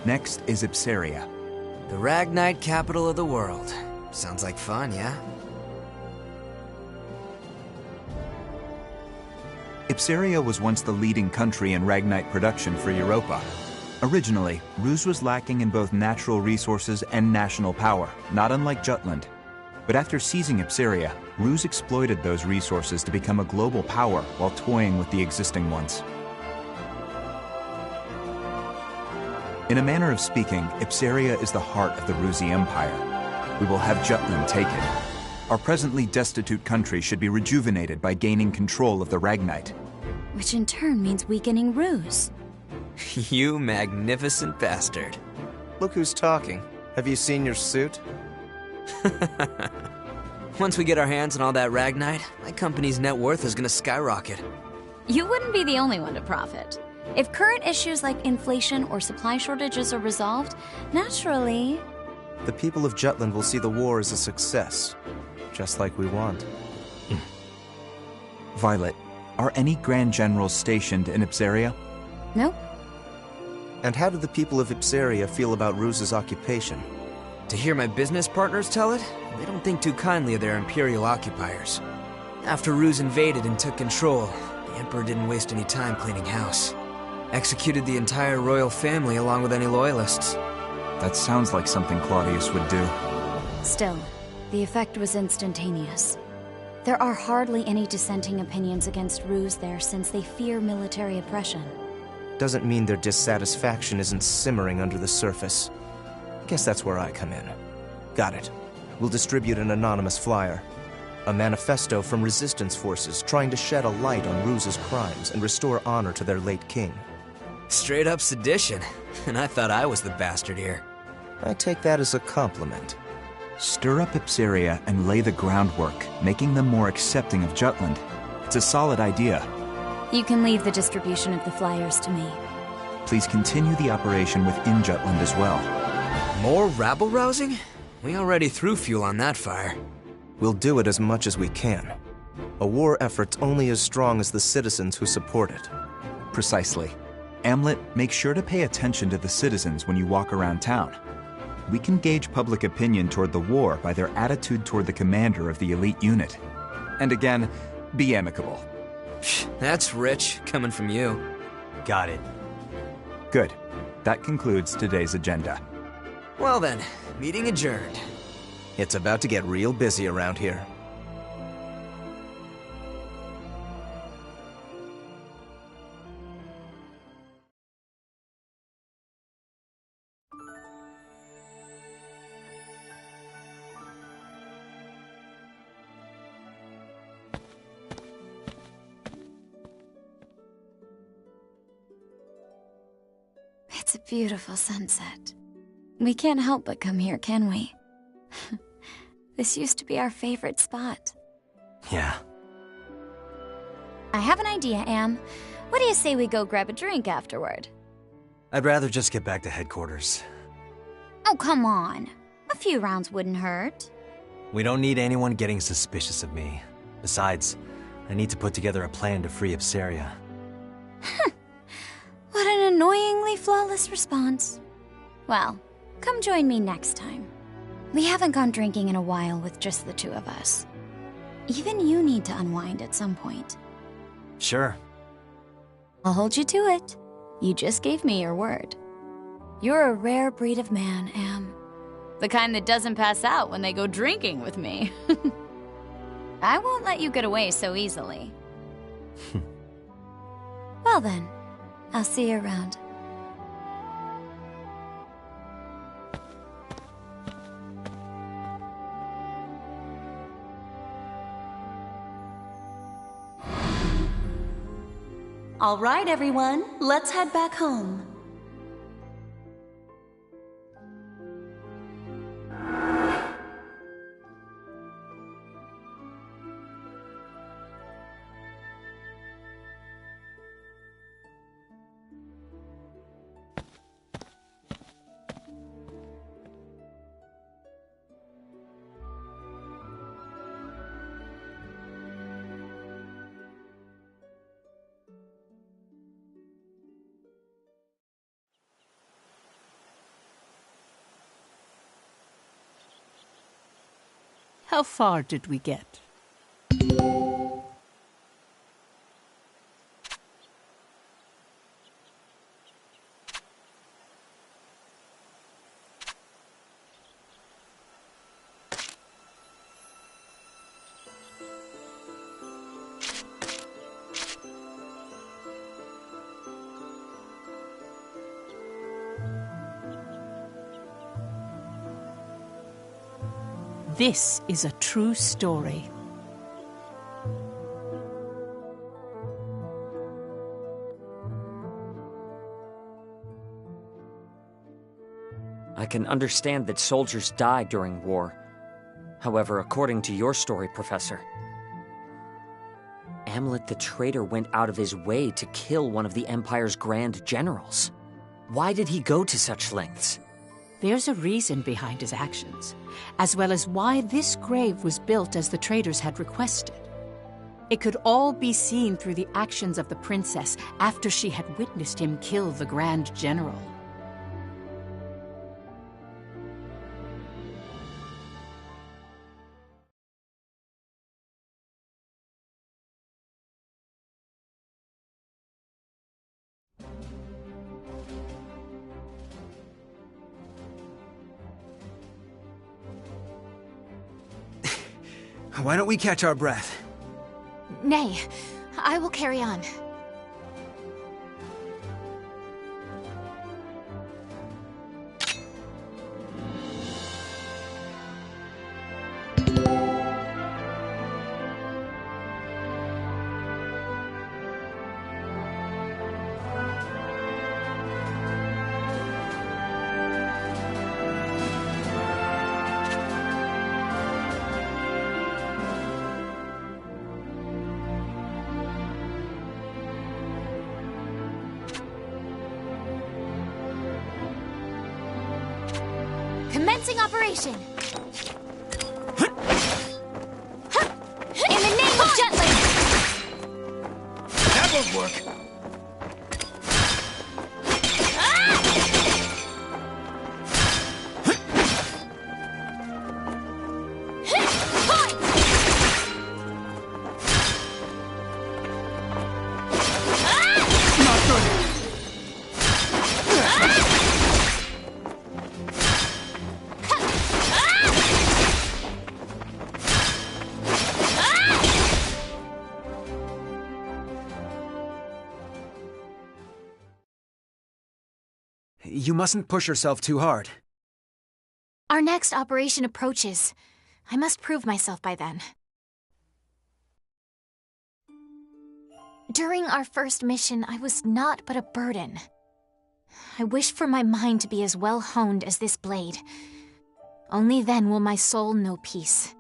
Next is Ipsaria. The Ragnite capital of the world. Sounds like fun, yeah? Ipsaria was once the leading country in Ragnite production for Europa. Originally, Ruse was lacking in both natural resources and national power, not unlike Jutland. But after seizing Ipsaria, Ruse exploited those resources to become a global power while toying with the existing ones. In a manner of speaking, Ipsaria is the heart of the Rusi Empire. We will have Jutland taken. Our presently destitute country should be rejuvenated by gaining control of the Ragnite. Which in turn means weakening Ruse. You magnificent bastard. Look who's talking. Have you seen your suit? Once we get our hands on all that Ragnite, my company's net worth is gonna skyrocket. You wouldn't be the only one to profit. If current issues like inflation or supply shortages are resolved, naturally... The people of Jutland will see the war as a success, just like we want. Violet, are any Grand Generals stationed in Ipsaria? Nope. And how do the people of Ipsaria feel about Ruse's occupation? To hear my business partners tell it, they don't think too kindly of their imperial occupiers. After Ruse invaded and took control, the Emperor didn't waste any time cleaning house. Executed the entire royal family along with any loyalists. That sounds like something Claudius would do. Still, the effect was instantaneous. There are hardly any dissenting opinions against Ruse there since they fear military oppression. Doesn't mean their dissatisfaction isn't simmering under the surface. Guess that's where I come in. Got it. We'll distribute an anonymous flyer. A manifesto from resistance forces trying to shed a light on Ruse's crimes and restore honor to their late king. Straight up sedition. And I thought I was the bastard here. I take that as a compliment. Stir up Ipsaria and lay the groundwork, making them more accepting of Jutland. It's a solid idea. You can leave the distribution of the flyers to me. Please continue the operation within Jutland as well. More rabble-rousing? We already threw fuel on that fire. We'll do it as much as we can. A war effort's only as strong as the citizens who support it. Precisely. Amlet, make sure to pay attention to the citizens when you walk around town. We can gauge public opinion toward the war by their attitude toward the commander of the elite unit. And again, be amicable. That's rich, coming from you. Got it. Good. That concludes today's agenda. Well then, meeting adjourned. It's about to get real busy around here. It's a beautiful sunset. We can't help but come here, can we? This used to be our favorite spot. Yeah. I have an idea, Am. What do you say we go grab a drink afterward? I'd rather just get back to headquarters. Oh, come on. A few rounds wouldn't hurt. We don't need anyone getting suspicious of me. Besides, I need to put together a plan to free Upsaria. What an annoyingly flawless response. Well, come join me next time. We haven't gone drinking in a while with just the two of us. Even you need to unwind at some point. Sure. I'll hold you to it. You just gave me your word. You're a rare breed of man, Am. The kind that doesn't pass out when they go drinking with me. I won't let you get away so easily. Well then, I'll see you around. All right, everyone, let's head back home. How far did we get? This is a true story. I can understand that soldiers die during war. However, according to your story, Professor, Amlet the traitor went out of his way to kill one of the Empire's grand generals. Why did he go to such lengths? There's a reason behind his actions, as well as why this grave was built as the traders had requested. It could all be seen through the actions of the princess after she had witnessed him kill the Grand General. Why don't we catch our breath? Nay, I will carry on. Commencing operation! In the name of Jetland! That won't work! You mustn't push yourself too hard. Our next operation approaches. I must prove myself by then. During our first mission, I was naught but a burden. I wish for my mind to be as well honed as this blade. Only then will my soul know peace.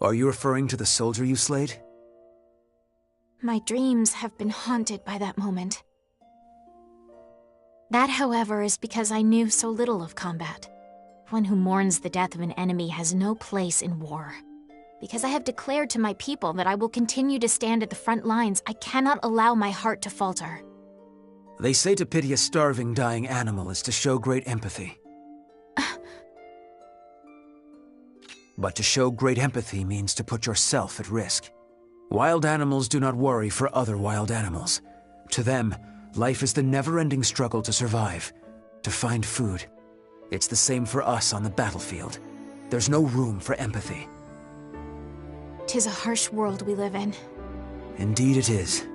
Are you referring to the soldier you slayed? My dreams have been haunted by that moment. That, however, is because I knew so little of combat. One who mourns the death of an enemy has no place in war. Because I have declared to my people that I will continue to stand at the front lines, I cannot allow my heart to falter. They say to pity a starving, dying animal is to show great empathy. But to show great empathy means to put yourself at risk. Wild animals do not worry for other wild animals. To them, life is the never-ending struggle to survive, to find food. It's the same for us on the battlefield. There's no room for empathy. 'Tis a harsh world we live in. Indeed it is.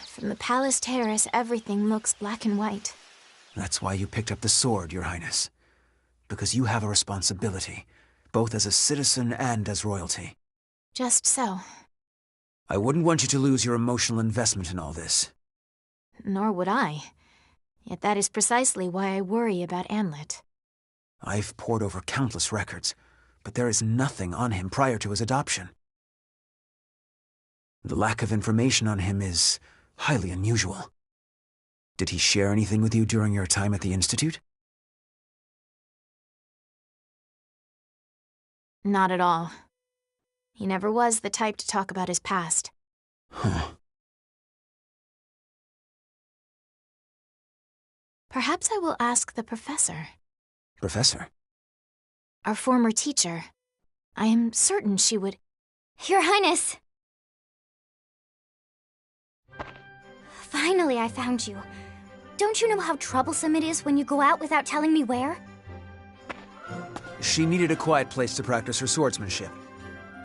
From the palace terrace, everything looks black and white. That's why you picked up the sword, Your Highness. Because you have a responsibility, both as a citizen and as royalty. Just so. I wouldn't want you to lose your emotional investment in all this. Nor would I. Yet that is precisely why I worry about Anlit. I've pored over countless records, but there is nothing on him prior to his adoption. The lack of information on him is highly unusual. Did he share anything with you during your time at the Institute? Not at all. He never was the type to talk about his past. Huh. Perhaps I will ask the professor. Professor? Our former teacher. I am certain she would... Your Highness! Finally, I found you. Don't you know how troublesome it is when you go out without telling me where? She needed a quiet place to practice her swordsmanship.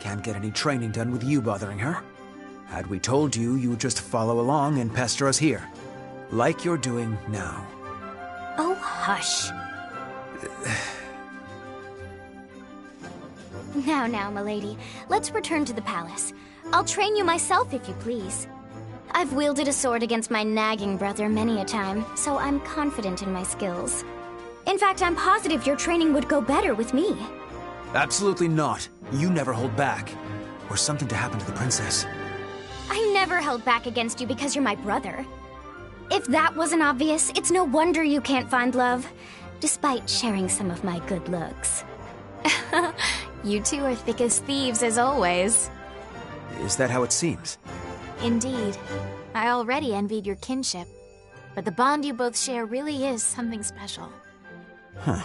Can't get any training done with you bothering her. Had we told you, you would just follow along and pester us here. Like you're doing now. Oh, hush. Now, milady. Let's return to the palace. I'll train you myself, if you please. I've wielded a sword against my nagging brother many a time, so I'm confident in my skills. In fact, I'm positive your training would go better with me. Absolutely not. You never hold back. Or something to happen to the princess. I never held back against you because you're my brother. If that wasn't obvious, it's no wonder you can't find love, despite sharing some of my good looks. You two are thick as thieves, as always. Is that how it seems? Indeed. I already envied your kinship, but the bond you both share really is something special. Huh.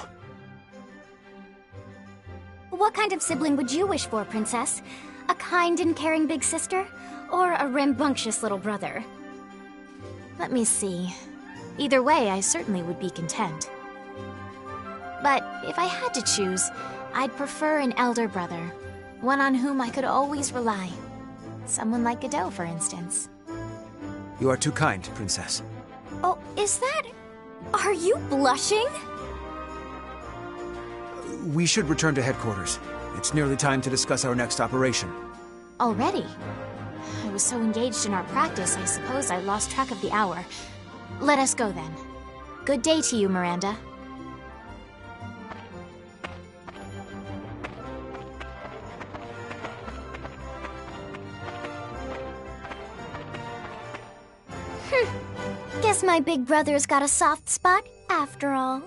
What kind of sibling would you wish for, Princess? A kind and caring big sister? Or a rambunctious little brother? Let me see. Either way, I certainly would be content. But if I had to choose, I'd prefer an elder brother. One on whom I could always rely. Someone like Godot, for instance. You are too kind, Princess. Oh, is that... Are you blushing? We should return to headquarters. It's nearly time to discuss our next operation. Already? I was so engaged in our practice, I suppose I lost track of the hour. Let us go then. Good day to you, Miranda. Guess my big brother's got a soft spot, after all.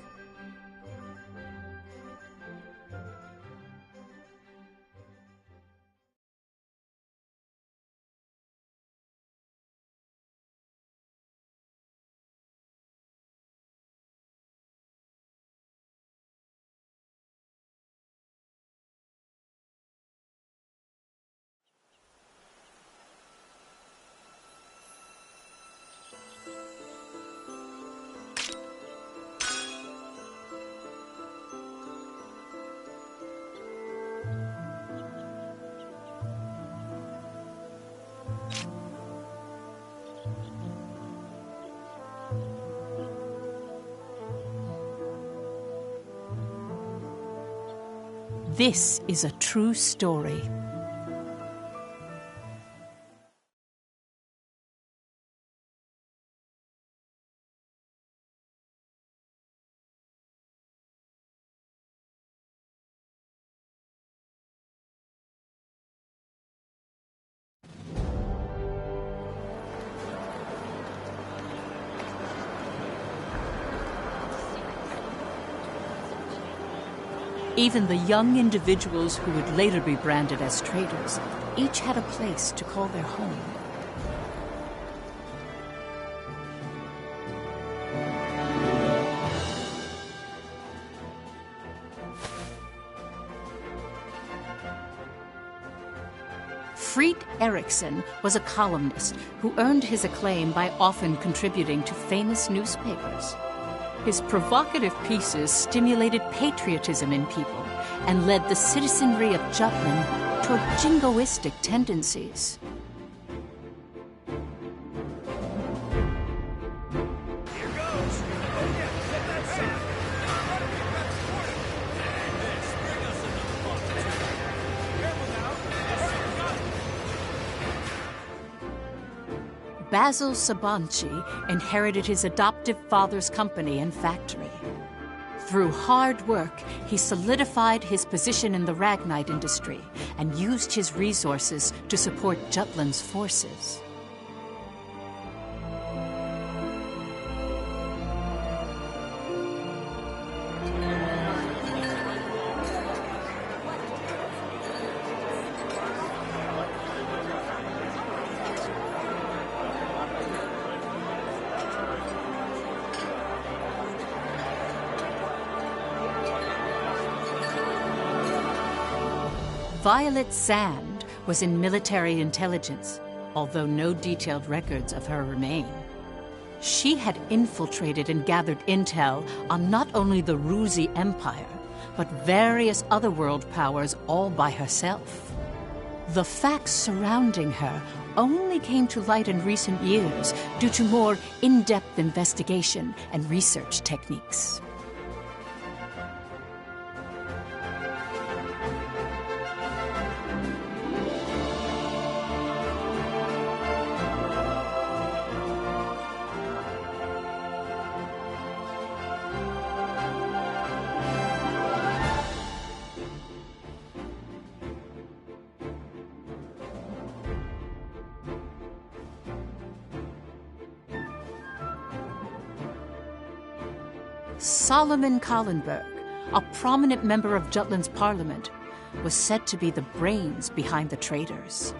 This is a true story. Even the young individuals who would later be branded as traitors each had a place to call their home. Fried Eriksson was a columnist who earned his acclaim by often contributing to famous newspapers. His provocative pieces stimulated patriotism in people and led the citizenry of Jutland toward jingoistic tendencies. Basil Sabanci inherited his adoptive father's company and factory. Through hard work, he solidified his position in the Ragnite industry and used his resources to support Jutland's forces. Violet Sand was in military intelligence, although no detailed records of her remain. She had infiltrated and gathered intel on not only the Ruzi Empire, but various other world powers all by herself. The facts surrounding her only came to light in recent years due to more in-depth investigation and research techniques. Solomon Kallenberg, a prominent member of Jutland's parliament, was said to be the brains behind the traitors.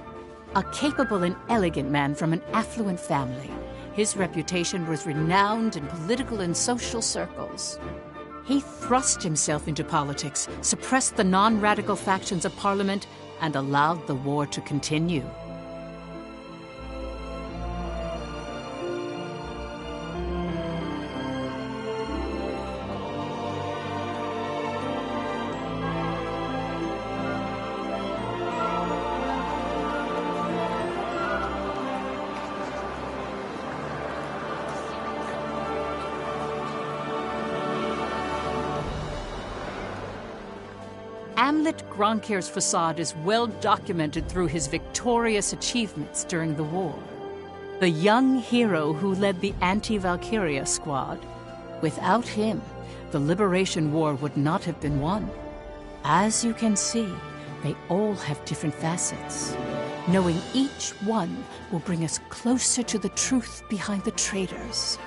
A capable and elegant man from an affluent family, his reputation was renowned in political and social circles. He thrust himself into politics, suppressed the non-radical factions of parliament, and allowed the war to continue. Amlet Gronkir's facade is well documented through his victorious achievements during the war. The young hero who led the anti-Valkyria squad. Without him, the Liberation War would not have been won. As you can see, they all have different facets. Knowing each one will bring us closer to the truth behind the traitors.